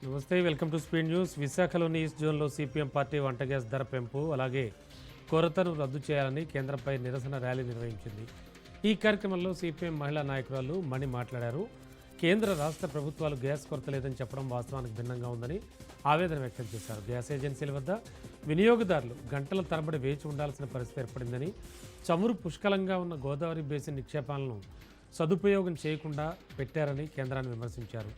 నమస్తే, welcome to speed news. విశాఖలోని east జోన్లో సిపిఎం పార్టీ వంట గ్యాస్ ధర పెంపు అలాగే కొరతను రద్దు చేయాలని కేంద్రంపై నిరసన ర్యాలీ నిర్వహించింది. ఈ కార్యక్రమంలో సిపిఎం మహిళా నాయకురాలు మణి మాట్లాడారు. కేంద్ర రాష్ట్ర ప్రభుత్వాలు గ్యాస్ కొరత లేదని చెప్పడం వాస్తవానికి భిన్నంగా ఉందని ఆవేదన వ్యక్తం చేశారు. గ్యాస్ ఏజెన్సీల వద్ద వినియోగదారులు గంటల తరబడి వేచి ఉండాల్సిన పరిస్థితి ఏర్పడిందని, చమురు పుష్కలంగా ఉన్న గోదావరి బేసిన్ నిక్షేపాలను సదుపయోగం చేయకుండా పెట్టారని కేంద్రాన్ని విమర్శించారు.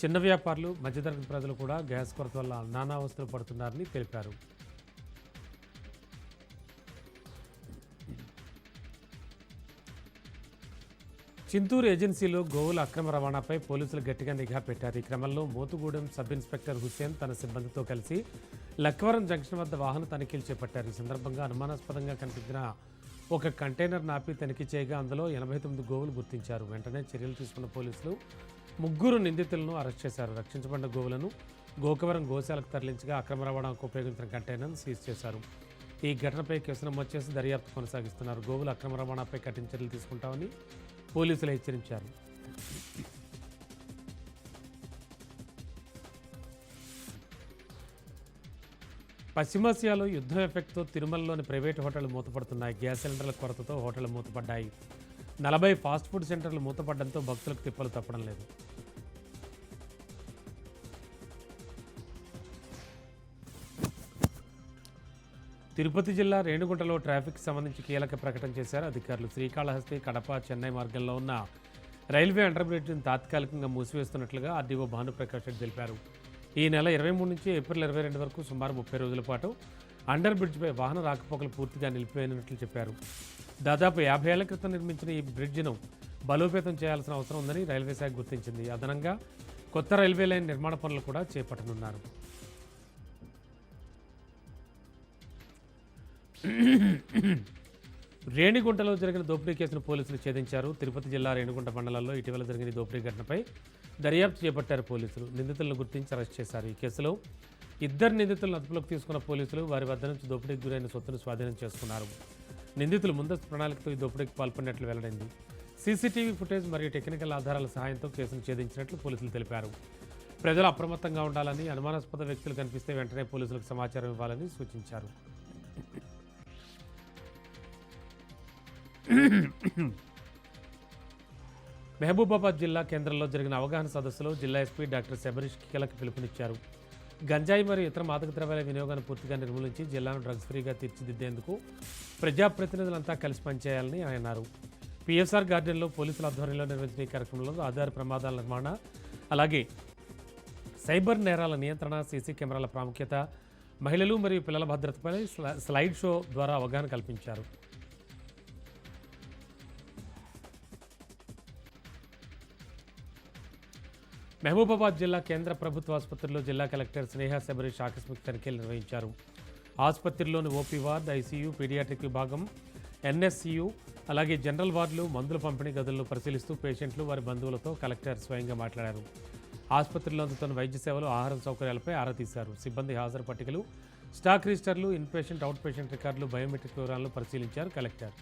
చిన్న వ్యాపారులు, మధ్యతరగతి ప్రజలు కూడా గ్యాస్ కొరత వల్ల నానావస్థలు పడుతున్నారని తెలిపారు. చింతూరు ఏజెన్సీలో గోవుల అక్రమ రవాణాపై పోలీసులు గట్టిగా నిఘా పెట్టారు. ఈ క్రమంలో మోతుగూడెం సబ్ ఇన్స్పెక్టర్ హుస్సేన్ తన సిబ్బందితో కలిసి లక్కవరం జంక్షన్ వద్ద వాహన తనిఖీలు చేపట్టారు. ఈ సందర్భంగా అనుమానాస్పదంగా కనిపించిన ఒక కంటైనర్ నాపి తనిఖీ చేయగా అందులో 89 గోవులు గుర్తించారు. వెంటనే చర్యలు తీసుకున్న పోలీసులు 3 నిందితులను అరెస్ట్ చేశారు. రక్షించబడిన గోవులను గోకవరం గోశాలకు తరలించగా అక్రమ రవాణాకు ఉపయోగించిన కంటైనర్ను సీజ్ చేశారు. ఈ ఘటనపై కేసు నమోదు చేసి దర్యాప్తు కొనసాగిస్తున్నారు. గోవుల అక్రమ రవాణాపై కఠిన చర్యలు తీసుకుంటామని పోలీసులు హెచ్చరించారు. పశ్చిమాసియాలో యుద్ధం ఎఫెక్ట్తో తిరుమలలోని ప్రైవేటు హోటళ్లు మూతపడుతున్నాయి. గ్యాస్ సిలిండర్ల కొరతతో హోటళ్లు మూతపడ్డాయి. 40 ఫాస్ట్ ఫుడ్ సెంటర్లు మూతపడడంతో భక్తులకు తిప్పలు తప్పడం లేదు. తిరుపతి జిల్లా రేణిగుంటలో ట్రాఫిక్ సంబంధించి కీలక ప్రకటన చేశారు అధికారులు. శ్రీకాళహస్తి, కడప, చెన్నై మార్గంలో ఉన్న రైల్వే అండర్ బ్రిడ్జిని తాత్కాలికంగా మూసివేస్తున్నట్లుగా ఆర్డీఓ భానుప్రకాష్ రెడ్డి తెలిపారు. ఈ నెల 23 నుంచి ఏప్రిల్ 22 వరకు సుమారు 30 రోజుల పాటు అండర్ బ్రిడ్జిపై వాహన రాకపోకలు పూర్తిగా నిలిపివేయనున్నట్లు చెప్పారు. దాదాపు 50 ఏళ్ల క్రితం నిర్మించిన ఈ బ్రిడ్జిను బలోపేతం చేయాల్సిన అవసరం ఉందని రైల్వే శాఖ గుర్తించింది. అదనంగా కొత్త రైల్వే లైన్ నిర్మాణ పనులు కూడా చేపట్టనున్నారు. రేణిగుంటలో జరిగిన దోపిడీ కేసును పోలీసులు ఛేదించారు. తిరుపతి జిల్లా రేణిగుంట మండలంలో ఇటీవల జరిగిన దోపిడీ ఘటనపై దర్యాప్తు చేపట్టారు పోలీసులు. నిందితులను గుర్తించి అరెస్ట్ చేశారు. ఈ కేసులో 2 నిందితులను అదుపులోకి తీసుకున్న పోలీసులు వారి వద్ద నుంచి దోపిడీకి గురైన సొత్తును స్వాధీనం చేసుకున్నారు. నిందితులు ముందస్తు ప్రణాళికతో ఈ దోపిడీకి పాల్పడినట్లు వెల్లడైంది. సీసీటీవీ ఫుటేజ్ మరియు టెక్నికల్ ఆధారాల సహాయంతో కేసును ఛేదించినట్లు పోలీసులు తెలిపారు. ప్రజలు అప్రమత్తంగా ఉండాలని, అనుమానాస్పద వ్యక్తులు కనిపిస్తే వెంటనే పోలీసులకు సమాచారం ఇవ్వాలని సూచించారు. మహబూబాబాద్ జిల్లా కేంద్రంలో జరిగిన అవగాహన సదస్సులో జిల్లా ఎస్పీ డాక్టర్ శబరీష్ కీలక పిలుపునిచ్చారు. గంజాయి మరియు ఇతర మాదక ద్రవ్యాల వినియోగాన్ని పూర్తిగా నిర్మూలించి జిల్లాను డ్రగ్స్ ఫ్రీగా తీర్చిదిద్దేందుకు ప్రజాప్రతినిధులంతా కలిసి పనిచేయాలని ఆయన అన్నారు. పిఎస్ఆర్ గార్డెన్లో పోలీసుల ఆధ్వర్యంలో నిర్వహించిన ఈ కార్యక్రమంలో ఆధార ప్రమాదాల నిర్మాణ, అలాగే సైబర్ నేరాల నియంత్రణ, సీసీ కెమెరాల ప్రాముఖ్యత, మహిళలు మరియు పిల్లల భద్రతపై స్లైడ్ షో ద్వారా అవగాహన కల్పించారు. మహబూబాబాద్ జిల్లా కేంద్ర ప్రభుత్వ ఆసుపత్రిలో జిల్లా కలెక్టర్ స్నేహ శబరీష్ ఆకస్మిక తనిఖీలు నిర్వహించారు. ఆసుపత్రిలోని ఓపీ వార్డ్, ఐసీయూ, పీడియాట్రిక్ విభాగం, ఎన్ఎస్సీయూ, అలాగే జనరల్ వార్డులు, మందుల పంపిణీ గదులను పరిశీలిస్తూ పేషెంట్లు, వారి బంధువులతో కలెక్టర్ స్వయంగా మాట్లాడారు. ఆసుపత్రిలో అందుతున్న వైద్య సేవలు, ఆహారం సౌకర్యాలపై ఆరా తీశారు. సిబ్బంది హాజరు పట్టికలు, స్టాక్ రిజిస్టర్లు, ఇన్పేషెంట్, అవుట్ పేషెంట్ రికార్డులు, బయోమెట్రిక్ వివరాలను పరిశీలించారు కలెక్టర్.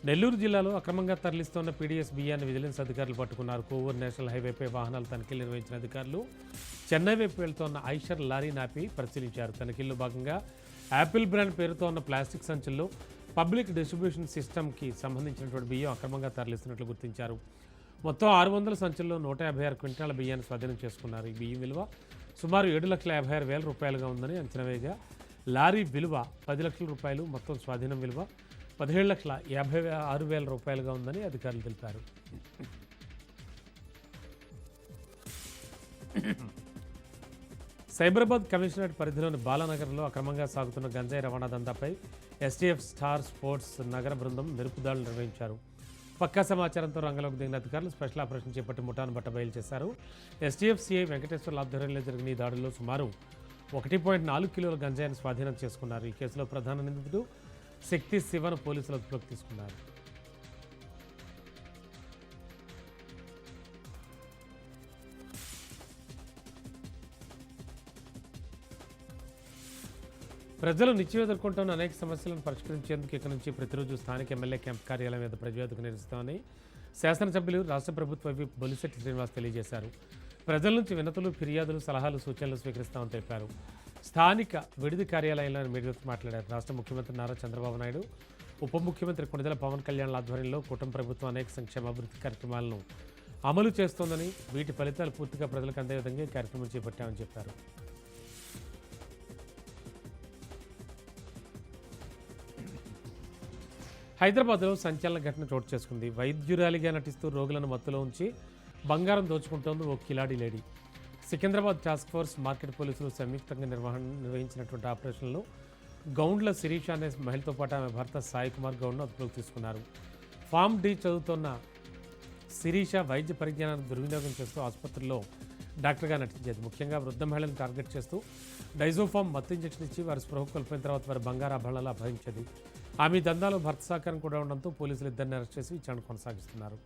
నెల్లూరు జిల్లాలో అక్రమంగా తరలిస్తున్న పీడీఎస్ బియ్యాన్ని విజిలెన్స్ అధికారులు పట్టుకున్నారు. కోవూరు నేషనల్ హైవేపై వాహనాల తనిఖీలు నిర్వహించిన అధికారులు చెన్నై వైపు వెళ్తున్న ఐషర్ లారీ నాపి పరిశీలించారు. తనిఖీల్లో భాగంగా యాపిల్ బ్రాండ్ పేరుతో ఉన్న ప్లాస్టిక్ సంచుల్లో పబ్లిక్ డిస్ట్రిబ్యూషన్ సిస్టమ్కి సంబంధించినటువంటి బియ్యం అక్రమంగా తరలిస్తున్నట్లు గుర్తించారు. మొత్తం 600 సంచుల్లో 156 క్వింటాల బియ్యాన్ని స్వాధీనం చేసుకున్నారు. ఈ బియ్యం విలువ సుమారు 7,56,000 రూపాయలుగా ఉందని అంచనా వేయగా లారీ విలువ 10 లక్షల రూపాయలు, మొత్తం స్వాధీనం విలువ 17,56,000 రూపాయలుగా ఉందని అధికారులు తెలిపారు. సైబరాబాద్ కమిషనరేట్ పరిధిలోని బాలానగర్లో అక్రమంగా సాగుతున్న గంజాయి రవాణా దందాపై ఎస్టీఎఫ్ స్టార్ స్పోర్ట్స్ నగర బృందం మెరుపుదాడులు నిర్వహించారు. పక్కా సమాచారంతో రంగంలోకి దిగిన అధికారులు స్పెషల్ ఆపరేషన్ చేపట్టి ముఠాను బట్టబయలు చేశారు. ఎస్టీఎఫ్ సిఐ వెంకటేశ్వర్ల ఆధ్వర్యంలో జరిగిన ఈ దాడుల్లో సుమారు 1.4 కిలోల గంజాయిని స్వాధీనం చేసుకున్నారు. ఈ కేసులో ప్రధాన నిందితుడు శక్తి శివను పోలీసులు అదుపులోకి తీసుకున్నారు. ప్రజలు నిత్యం ఎదుర్కొంటున్న అనేక సమస్యలను పరిష్కరించేందుకు ఇక నుంచి ప్రతిరోజు స్థానిక ఎమ్మెల్యే క్యాంప్ కార్యాలయం మీద ప్రజావేదిక నిర్వహిస్తామని శాసనసభ్యులు రాష్ట్ర ప్రభుత్వ విప్ బొలిశెట్టి శ్రీనివాస్ తెలియజేశారు. ప్రజల నుంచి వినతులు, ఫిర్యాదులు, సలహాలు, సూచనలు స్వీకరిస్తామని తెలిపారు. స్థానిక విడిది కార్యాలయంలో మీడియాతో మాట్లాడారు. రాష్ట్ర ముఖ్యమంత్రి నారా చంద్రబాబు నాయుడు, ఉప ముఖ్యమంత్రి కొణిదెల పవన్ కళ్యాణ్ ఆధ్వర్యంలో కూటమి ప్రభుత్వం అనేక సంక్షేమ అభివృద్ధి కార్యక్రమాలను అమలు చేస్తోందని, వీటి ఫలితాలు పూర్తిగా ప్రజలకు అందే విధంగా ఈ కార్యక్రమం చేపట్టామని చెప్పారు. హైదరాబాద్లో సంచలన ఘటన చోటు చేసుకుంది. వైద్యురాలిగా నటిస్తూ రోగులను మత్తులో ఉంచి బంగారం దోచుకుంటోంది ఓ కిలాడి lady. Secunderabad task force, market పోలీసులు సంయుక్తంగా నిర్వహించినటువంటి ఆపరేషన్లో గౌండ్ల శిరీష అనే మహిళతో పాటు ఆమె భర్త సాయి కుమార్ గౌడ్ను అదుపులోకి తీసుకున్నారు. ఫామ్ డి చదువుతున్న శిరీష వైద్య పరిజ్ఞానాన్ని దుర్వినియోగం చేస్తూ ఆసుపత్రిలో డాక్టర్గా నటించేది. ముఖ్యంగా వృద్ధ మహిళలను టార్గెట్ చేస్తూ డైజోఫామ్ మత్తు ఇంజెక్షన్ ఇచ్చి వారి స్పృహ కోల్పోయిన తర్వాత వారి బంగారు ఆభరణాలు అపహరించేది. ఆమె దందాలో భర్త సహకారం కూడా ఉండడంతో పోలీసులు ఇద్దరిని అరెస్ట్ చేసి విచారణ కొనసాగిస్తున్నారు.